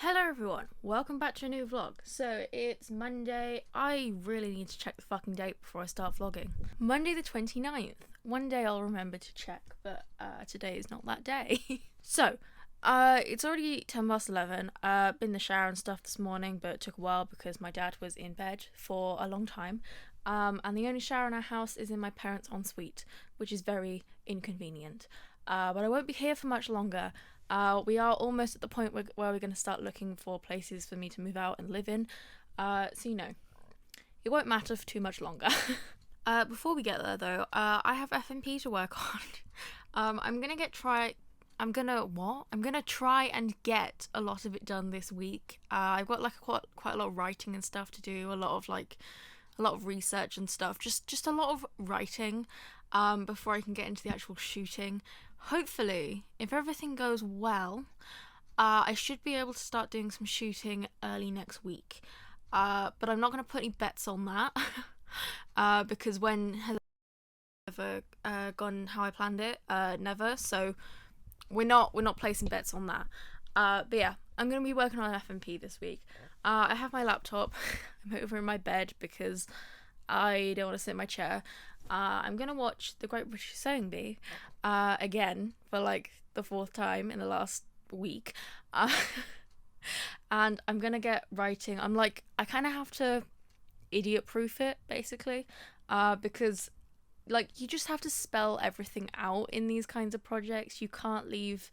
Hello everyone, welcome back to a new vlog. So it's Monday. I really need to check the fucking date before I start vlogging. Monday the 29th. One day I'll remember to check, but today is not that day. So, it's already 10 past 11. Been in the shower and stuff this morning, but it took a while because my dad was in bed for a long time. And the only shower in our house is in my parents' ensuite, which is very inconvenient. But I won't be here for much longer. We are almost at the point where we're going to start looking for places for me to move out and live in. So, it won't matter for too much longer. Before we get there, though, I have FMP to work on. I'm gonna try and get a lot of it done this week. I've got quite a lot of writing and stuff to do, a lot of research and stuff, just a lot of writing before I can get into the actual shooting. Hopefully, if everything goes well, I should be able to start doing some shooting early next week. But I'm not going to put any bets on that because when has ever gone how I planned it? Never. So we're not placing bets on that. But yeah, I'm going to be working on FMP this week. I have my laptop. I'm over in my bed because I don't want to sit in my chair. I'm going to watch The Great British Sewing Bee again for like the fourth time in the last week. And I'm going to get writing. I kind of have to idiot proof it basically because you just have to spell everything out in these kinds of projects. You can't leave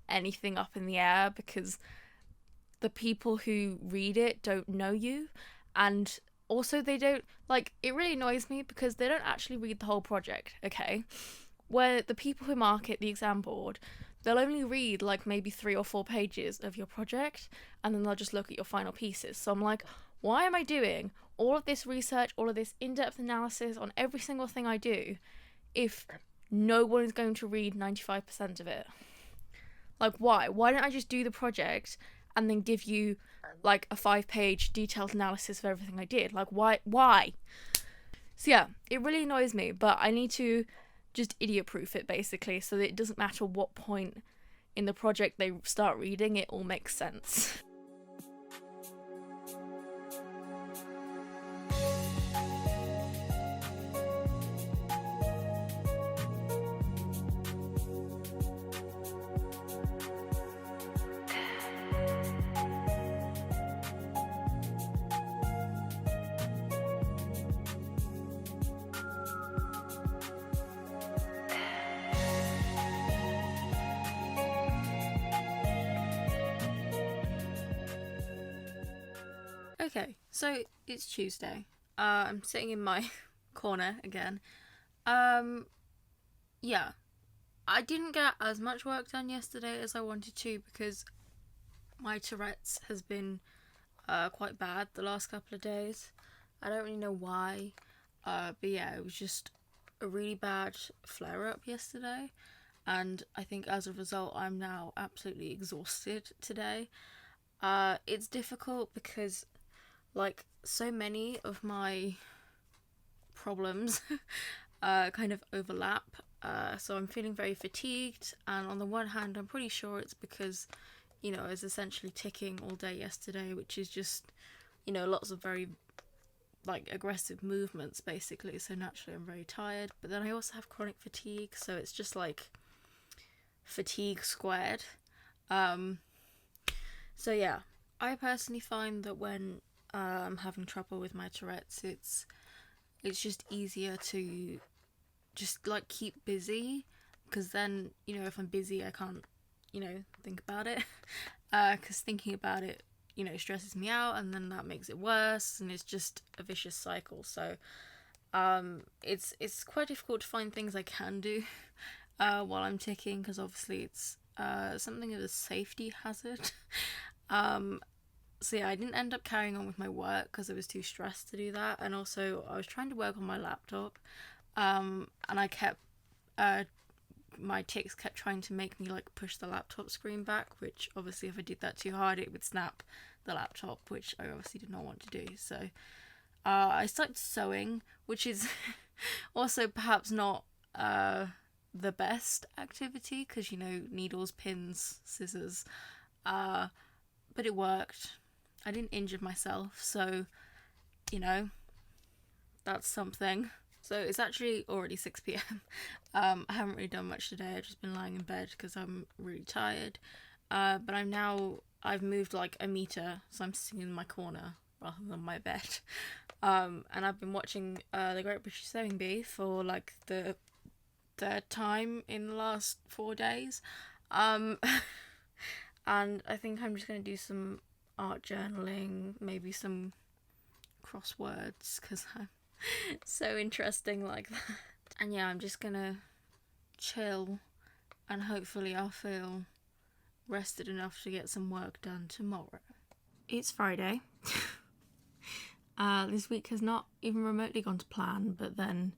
anything up in the air because the people who read it don't know you, and also they don't it really annoys me because they don't actually read the whole project, okay? Where the people who market the exam board, they'll only read maybe 3 or 4 pages of your project and then they'll just look at your final pieces. So I'm like, why am I doing all of this research, all of this in-depth analysis on every single thing I do if no one is going to read 95% of it? Why? Why don't I just do the project and then give you a 5-page detailed analysis of everything I did? Why? So yeah, it really annoys me, but I need to just idiot proof it basically so that it doesn't matter what point in the project they start reading, it all makes sense. Okay, so it's Tuesday. I'm sitting in my corner again. Yeah, I didn't get as much work done yesterday as I wanted to because my Tourette's has been quite bad the last couple of days. I don't really know why, but yeah, it was just a really bad flare-up yesterday, and I think as a result I'm now absolutely exhausted today. It's difficult because so many of my problems kind of overlap, so I'm feeling very fatigued, and on the one hand I'm pretty sure it's because I was essentially ticking all day yesterday, which is just lots of very aggressive movements basically, so naturally I'm very tired. But then I also have chronic fatigue, so it's just fatigue squared. So yeah, I personally find that when I'm having trouble with my Tourette's, it's just easier to just keep busy, because then if I'm busy I can't think about it, because thinking about it stresses me out, and then that makes it worse, and it's just a vicious cycle. So it's quite difficult to find things I can do while I'm ticking, because obviously it's something of a safety hazard. So yeah, I didn't end up carrying on with my work because I was too stressed to do that, and also I was trying to work on my laptop, and I kept my tics kept trying to make me push the laptop screen back, which obviously if I did that too hard it would snap the laptop, which I obviously did not want to do. So I started sewing, which is also perhaps not the best activity because needles, pins, scissors, but it worked. I didn't injure myself, so, you know, that's something. So it's actually already 6 p.m. I haven't really done much today. I've just been lying in bed because I'm really tired. But I've moved like a meter, so I'm sitting in my corner rather than my bed. And I've been watching the Great British Sewing Bee for like the third time in the last 4 days. And I think I'm just going to do some art journaling, maybe some crosswords, because I'm so interesting like that. And yeah, I'm just going to chill, and hopefully I'll feel rested enough to get some work done tomorrow. It's Friday. This week has not even remotely gone to plan, but then,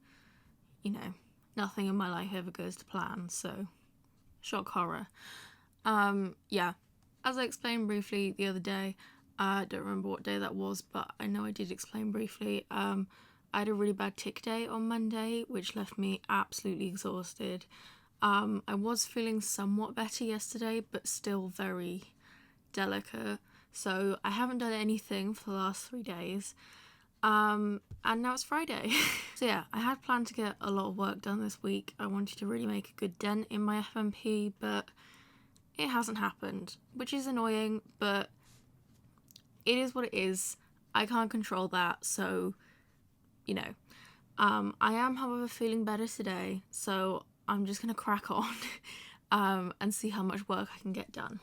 you know, nothing in my life ever goes to plan, so shock horror. Yeah, as I explained briefly the other day, I don't remember what day that was, but I know I did explain briefly. I had a really bad tick day on Monday, which left me absolutely exhausted. I was feeling somewhat better yesterday, but still very delicate. So I haven't done anything for the last 3 days. And now it's Friday. So yeah, I had planned to get a lot of work done this week. I wanted to really make a good dent in my FMP, but it hasn't happened, which is annoying, but it is what it is. I can't control that, so, you know. I am, however, feeling better today, so I'm just gonna crack on and see how much work I can get done.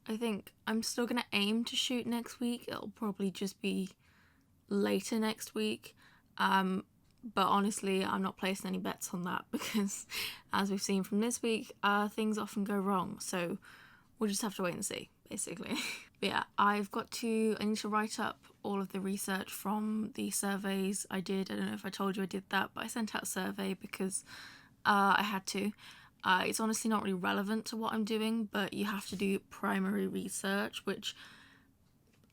I think I'm still gonna aim to shoot next week. It'll probably just be later next week, but honestly, I'm not placing any bets on that because, as we've seen from this week, things often go wrong, so we'll just have to wait and see, basically. But yeah, I need to write up all of the research from the surveys I did. I don't know if I told you I did that, but I sent out a survey because I had to. It's honestly not really relevant to what I'm doing, but you have to do primary research, which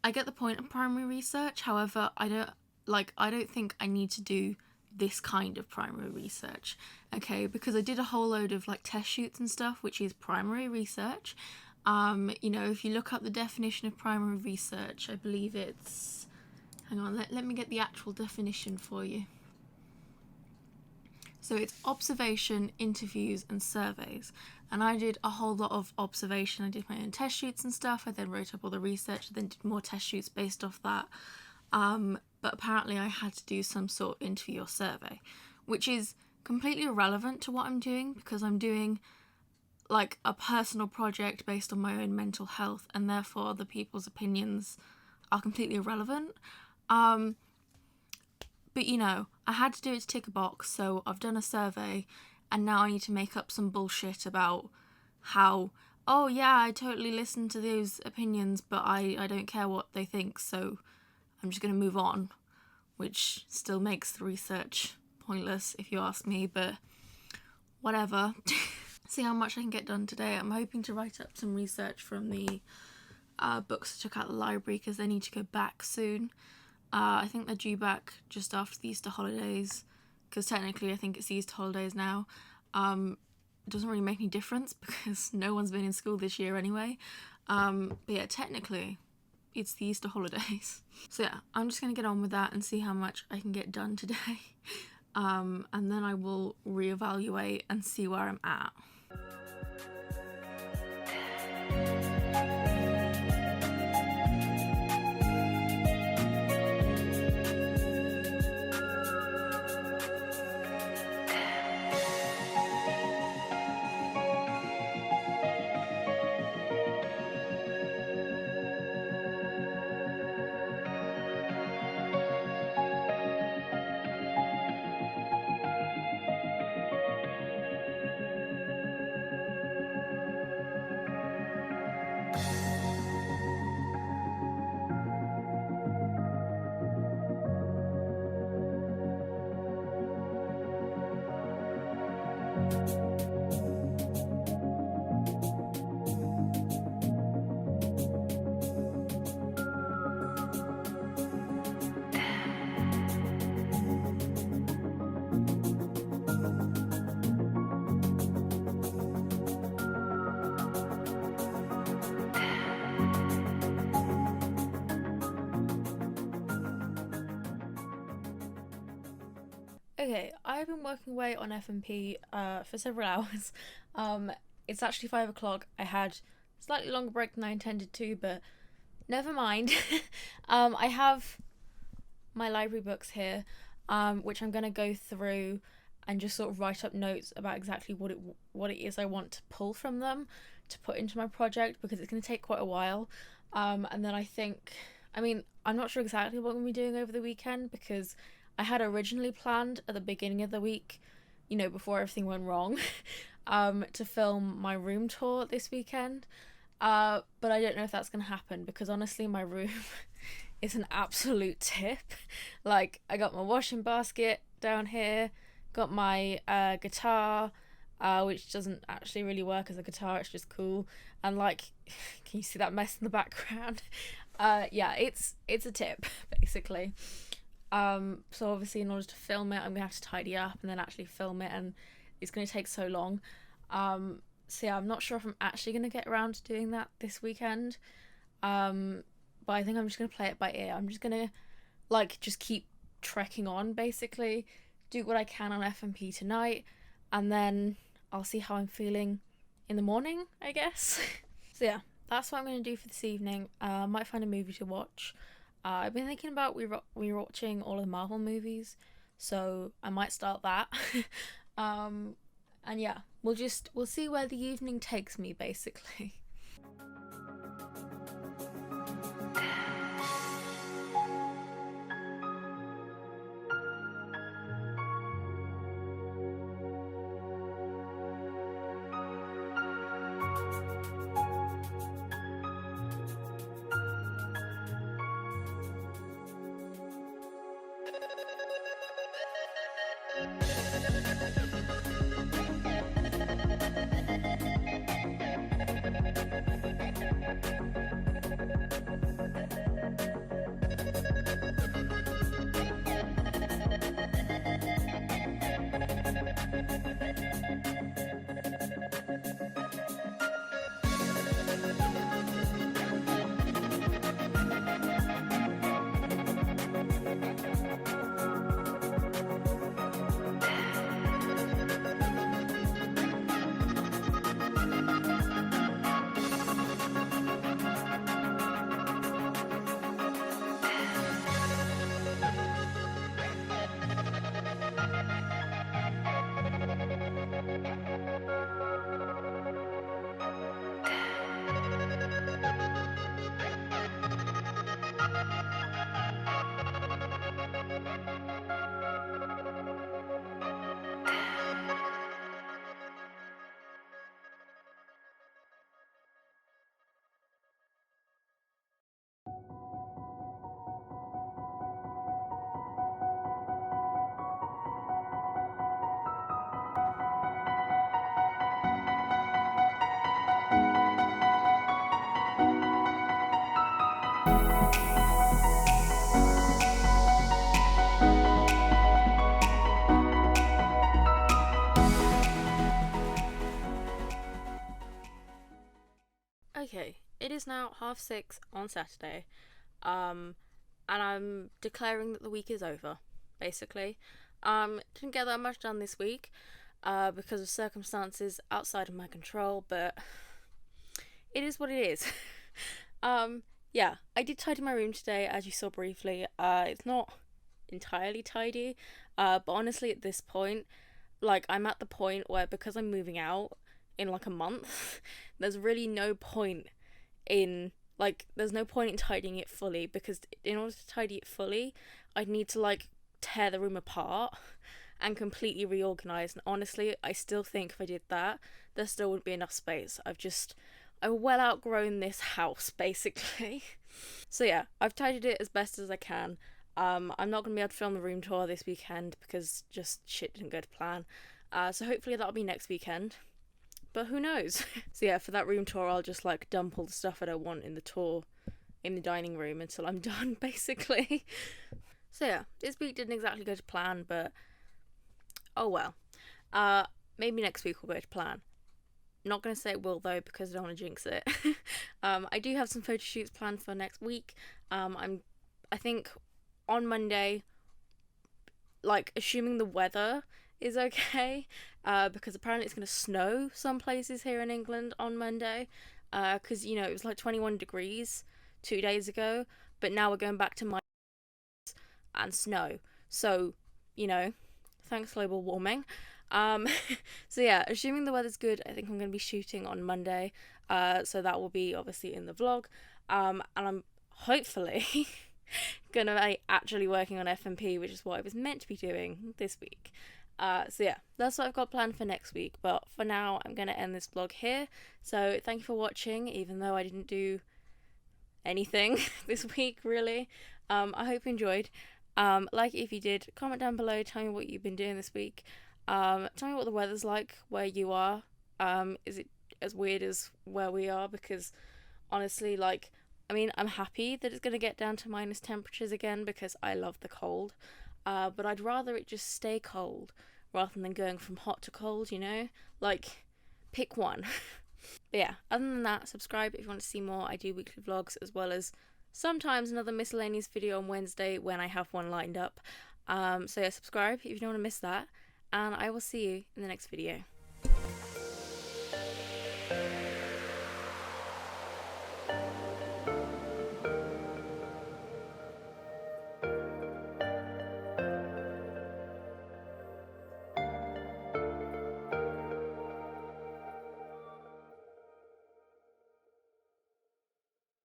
I get the point of primary research. However, I don't think I need to do this kind of primary research, okay? Because I did a whole load of like test shoots and stuff, which is primary research. You know, if you look up the definition of primary research, I believe it's, hang on, let me get the actual definition for you. So it's observation, interviews, and surveys. And I did a whole lot of observation. I did my own test shoots and stuff. I then wrote up all the research, then did more test shoots based off that. But apparently I had to do some sort of interview or survey, which is completely irrelevant to what I'm doing, because I'm doing like a personal project based on my own mental health, and therefore the people's opinions are completely irrelevant. But you know, I had to do it to tick a box, so I've done a survey, and now I need to make up some bullshit about how, oh yeah, I totally listen to those opinions, but I don't care what they think, so I'm just gonna move on, which still makes the research pointless if you ask me, but whatever. See how much I can get done today. I'm hoping to write up some research from the books I took out of the library, because they need to go back soon. I think they're due back just after the Easter holidays, because technically I think it's the Easter holidays now. It doesn't really make any difference because no one's been in school this year anyway. But yeah, technically it's the Easter holidays. So yeah, I'm just going to get on with that and see how much I can get done today. And then I will reevaluate and see where I'm at. Okay, I've been working away on FMP for several hours. Um, it's actually 5 o'clock. I had slightly longer break than I intended to, but never mind. I have my library books here, which I'm gonna go through and just sort of write up notes about exactly what it is I want to pull from them to put into my project because it's gonna take quite a while. And then I mean, I'm not sure exactly what I'm gonna be doing over the weekend because I had originally planned at the beginning of the week, before everything went wrong, to film my room tour this weekend. But I don't know if that's gonna happen because honestly, my room is an absolute tip. Like, I got my washing basket down here, got my guitar, which doesn't actually really work as a guitar, it's just cool. And like, can you see that mess in the background? Yeah, it's a tip, basically. So obviously, in order to film it, I'm gonna have to tidy up and then actually film it, and it's gonna take so long. So yeah, I'm not sure if I'm actually gonna get around to doing that this weekend. But I think I'm just gonna play it by ear. I'm just gonna just keep trekking on, basically, do what I can on FMP tonight, and then I'll see how I'm feeling in the morning, I guess. So yeah, that's what I'm gonna do for this evening. I might find a movie to watch. I've been thinking about rewatching all of the Marvel movies, so I might start that. um, and yeah, we'll see where the evening takes me, basically. Okay, it is now 6:30 on Saturday, um, and I'm declaring that the week is over, basically. Didn't get that much done this week, because of circumstances outside of my control, but it is what it is. um, yeah, I did tidy my room today, as you saw briefly. It's not entirely tidy, but honestly, at this point, I'm at the point where because I'm moving out in like a month, there's really no point there's no point in tidying it fully because in order to tidy it fully, I'd need to tear the room apart and completely reorganize. And honestly, I still think if I did that, there still wouldn't be enough space. I've well outgrown this house, basically. So yeah, I've tidied it as best as I can. I'm not gonna be able to film the room tour this weekend because just shit didn't go to plan. So hopefully that'll be next weekend. But who knows? So yeah, for that room tour, I'll just dump all the stuff I don't want in the tour in the dining room until I'm done, basically. So yeah, this week didn't exactly go to plan, but oh well. Maybe next week will go to plan. Not gonna say it will though because I don't want to jinx it. I do have some photo shoots planned for next week. I think on Monday, like assuming the weather is okay, because apparently it's going to snow some places here in England on Monday, because you know it was like 21 degrees 2 days ago, but now we're going back to minus and snow. So, you know, thanks global warming. Um, so yeah, assuming the weather's good, I think I'm going to be shooting on Monday. So that will be obviously in the vlog. And I'm hopefully gonna be actually working on FMP, which is what I was meant to be doing this week. So yeah, that's what I've got planned for next week. But for now, I'm gonna end this vlog here. So thank you for watching, even though I didn't do anything this week really. I hope you enjoyed. Like if you did, comment down below, tell me what you've been doing this week. Tell me what the weather's like where you are. Is it as weird as where we are? Because honestly, like, I mean, I'm happy that it's going to get down to minus temperatures again because I love the cold. But I'd rather it just stay cold rather than going from hot to cold, you know? Like, pick one. But yeah, other than that, subscribe if you want to see more. I do weekly vlogs as well as sometimes another miscellaneous video on Wednesday when I have one lined up. So yeah, subscribe if you don't want to miss that. And I will see you in the next video.